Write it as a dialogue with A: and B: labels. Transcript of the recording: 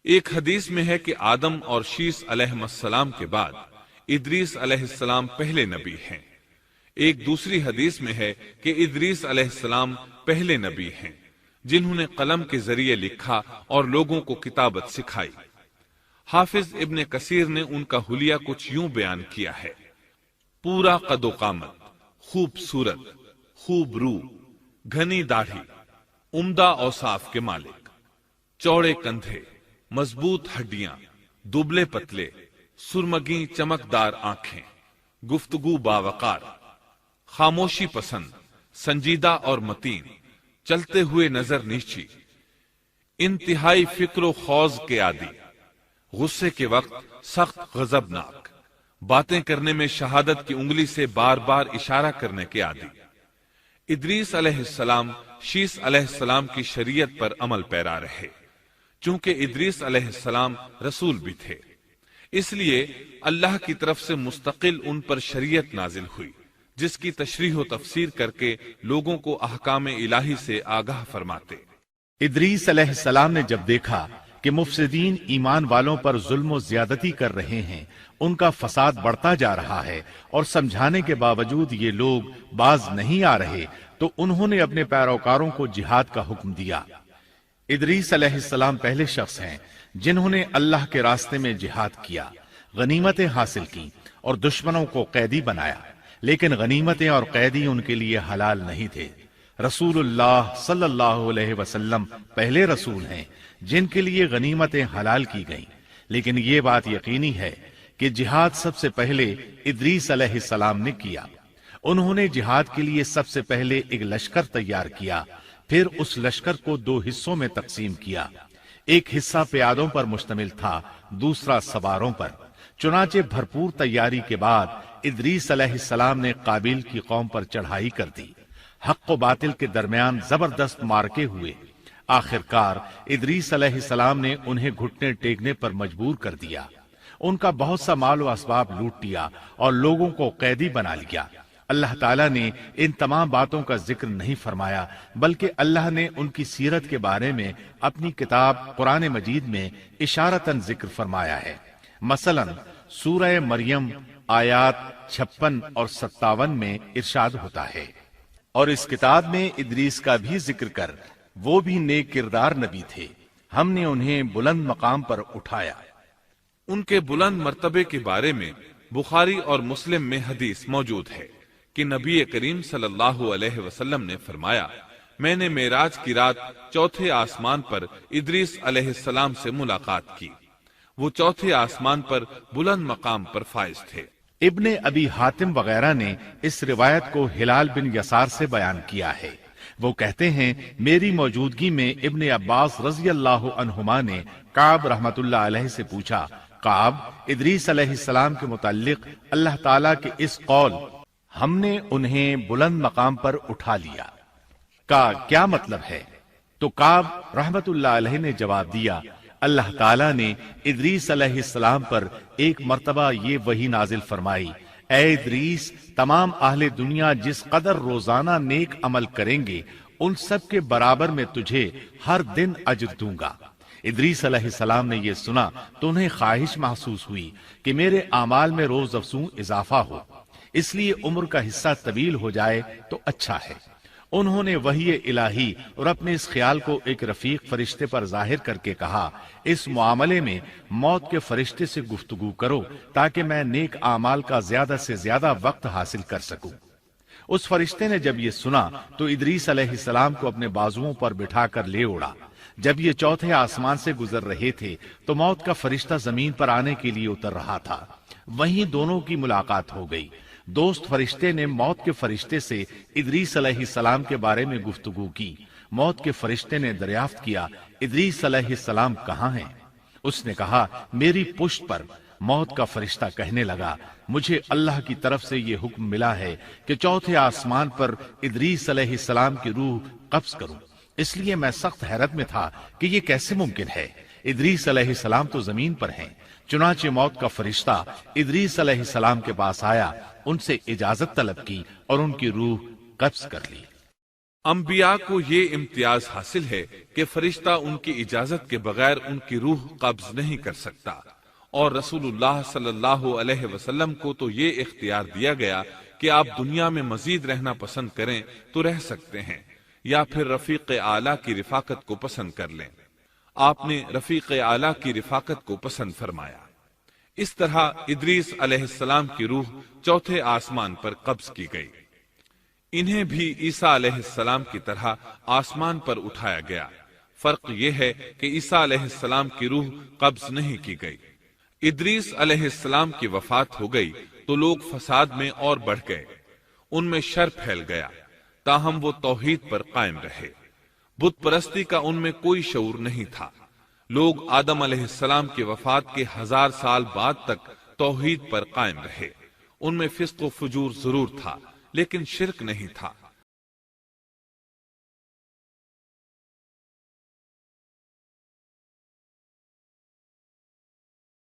A: ایک حدیث میں ہے کہ آدم اور شیس علیہ السلام کے بعد ادریس علیہ السلام پہلے نبی ہیں۔ ایک دوسری حدیث میں ہے کہ ادریس علیہ السلام پہلے نبی ہیں جنہوں نے قلم کے ذریعے لکھا اور لوگوں کو کتابت سکھائی۔ حافظ ابن کثیر نے ان کا حلیہ کچھ یوں بیان کیا ہے: پورا قد و قامت، خوبصورت، خوب روح، گھنی داڑھی، عمدہ اوصاف کے مالک، چوڑے کندھے، مضبوط ہڈیاں، دبلے پتلے، سرمگی چمکدار آنکھیں، گفتگو باوقار، خاموشی پسند، سنجیدہ اور متین، چلتے ہوئے نظر نیچی، انتہائی فکر و خوض کے عادی، غصے کے وقت سخت غضبناک، باتیں کرنے میں شہادت کی انگلی سے بار بار اشارہ کرنے کے عادی۔ ادریس علیہ السلام شیس علیہ السلام کی شریعت پر عمل پیرا رہے۔ چونکہ ادریس علیہ السلام رسول بھی تھے، اس لیے اللہ کی طرف سے مستقل ان پر شریعت نازل ہوئی جس کی تشریح و تفسیر کر کے لوگوں کو احکام الہی سے آگاہ فرماتے۔
B: ادریس علیہ السلام نے جب دیکھا کہ مفسدین ایمان والوں پر ظلم و زیادتی کر رہے ہیں، ان کا فساد بڑھتا جا رہا ہے اور سمجھانے کے باوجود یہ لوگ باز نہیں آ رہے، تو انہوں نے اپنے پیروکاروں کو جہاد کا حکم دیا۔ ادریس علیہ السلام پہلے شخص ہیں جنہوں نے اللہ کے راستے میں جہاد کیا، غنیمتیں حاصل کی اور دشمنوں کو قیدی بنایا، لیکن غنیمتیں اور قیدی ان کے لیے حلال نہیں تھے۔ رسول اللہ صلی اللہ علیہ وسلم پہلے رسول ہیں جن کے لیے غنیمتیں حلال کی گئیں، لیکن یہ بات یقینی ہے کہ جہاد سب سے پہلے ادریس علیہ السلام نے کیا۔ انہوں نے جہاد کے لیے سب سے پہلے ایک لشکر تیار کیا، پھر اس لشکر کو 2 حصوں میں تقسیم کیا۔ ایک حصہ پیادوں پر مشتمل تھا، دوسرا سواروں پر۔ چنانچہ بھرپور تیاری کے بعد ادریس علیہ السلام نے قابیل کی قوم پر چڑھائی کر دی۔ حق و باطل کے درمیان زبردست مارکے ہوئے۔ آخرکار ادریس علیہ السلام نے انہیں گھٹنے ٹیکنے پر مجبور کر دیا۔ ان کا بہت سا مال و اسباب لوٹ لیا اور لوگوں کو قیدی بنا لیا۔ اللہ تعالیٰ نے ان تمام باتوں کا ذکر نہیں فرمایا، بلکہ اللہ نے ان کی سیرت کے بارے میں اپنی کتاب قرآن مجید میں اشارتاً ذکر فرمایا ہے۔ مثلا سورہ مریم آیات 56 اور 57 میں ارشاد ہوتا ہے: اور اس کتاب میں ادریس کا بھی ذکر کر، وہ بھی نیک کردار نبی تھے، ہم نے انہیں بلند مقام پر اٹھایا۔
A: ان کے بلند مرتبے کے بارے میں بخاری اور مسلم میں حدیث موجود ہے کہ نبی کریم صلی اللہ علیہ وسلم نے فرمایا: میں نے معراج کی رات 4تھے آسمان پر ادریس علیہ السلام سے ملاقات کی۔ وہ 4تھے آسمان پر بلند مقام پر فائز تھے۔
B: ابن ابی حاتم وغیرہ نے اس روایت کو ہلال بن یسار سے بیان کیا ہے۔ وہ کہتے ہیں میری موجودگی میں ابن عباس رضی اللہ عنہما نے کعب رحمت اللہ علیہ سے پوچھا: کعب، ادریس علیہ السلام کے متعلق اللہ تعالیٰ کے اس قول ہم نے انہیں بلند مقام پر اٹھا لیا کا کیا مطلب ہے؟ تو کعب رحمت اللہ علیہ نے جواب دیا: اللہ تعالیٰ نے ادریس علیہ السلام پر ایک مرتبہ یہ وحی نازل فرمائی: اے ادریس، تمام اہل دنیا جس قدر روزانہ نیک عمل کریں گے ان سب کے برابر میں تجھے ہر دن اجر دوں گا۔ ادریس علیہ السلام نے یہ سنا تو انہیں خواہش محسوس ہوئی کہ میرے اعمال میں روز افزوں اضافہ ہو، اس لیے عمر کا حصہ طویل ہو جائے تو اچھا ہے۔ انہوں نے وحی الہی اور اپنے اس خیال کو ایک رفیق فرشتے پر ظاہر کر کے کہا: اس معاملے میں موت کے فرشتے سے گفتگو کرو تاکہ میں نیک اعمال کا زیادہ سے زیادہ وقت حاصل کر سکوں۔ اس فرشتے نے جب یہ سنا تو ادریس علیہ السلام کو اپنے بازوؤں پر بٹھا کر لے اڑا۔ جب یہ 4تھے آسمان سے گزر رہے تھے تو موت کا فرشتہ زمین پر آنے کے لیے اتر رہا تھا، وہیں دونوں کی ملاقات ہو گئی۔ دوست فرشتے نے موت کے فرشتے سے ادریس علیہ السلام کے بارے میں گفتگو کی۔ موت کے فرشتے نے دریافت کیا: ادریس علیہ السلام کہاں ہیں؟ اس نے کہا: میری پشت پر۔ موت کا فرشتہ کہنے لگا: مجھے اللہ کی طرف سے یہ حکم ملا ہے کہ 4تھے آسمان پر ادریس علیہ السلام کی روح قبض کروں، اس لیے میں سخت حیرت میں تھا کہ یہ کیسے ممکن ہے۔ ادریس علیہ السلام تو زمین پر ہیں۔ چنانچہ موت کا فرشتہ ادریس علیہ السلام کے پاس آیا، ان سے اجازت طلب کی اور ان کی روح قبض کر لی۔
A: انبیاء کو یہ امتیاز حاصل ہے کہ فرشتہ ان کی اجازت کے بغیر ان کی روح قبض نہیں کر سکتا، اور رسول اللہ صلی اللہ علیہ وسلم کو تو یہ اختیار دیا گیا کہ آپ دنیا میں مزید رہنا پسند کریں تو رہ سکتے ہیں، یا پھر رفیق اعلیٰ کی رفاقت کو پسند کر لیں۔ آپ نے رفیق اعلیٰ کی رفاقت کو پسند فرمایا۔ اس طرح ادریس علیہ السلام کی روح چوتھے آسمان پر قبض کی گئی۔ انہیں بھی عیسیٰ علیہ السلام کی طرح آسمان پر اٹھایا گیا۔ فرق یہ ہے کہ عیسیٰ علیہ السلام کی روح قبض نہیں کی گئی۔ ادریس علیہ السلام کی وفات ہو گئی تو لوگ فساد میں اور بڑھ گئے، ان میں شر پھیل گیا، تاہم وہ توحید پر قائم رہے۔ بت پرستی کا ان میں کوئی شعور نہیں تھا۔ لوگ آدم علیہ السلام کی وفات کے 1000 سال بعد تک توحید پر قائم رہے۔ ان میں فسق و فجور ضرور تھا لیکن شرک نہیں تھا۔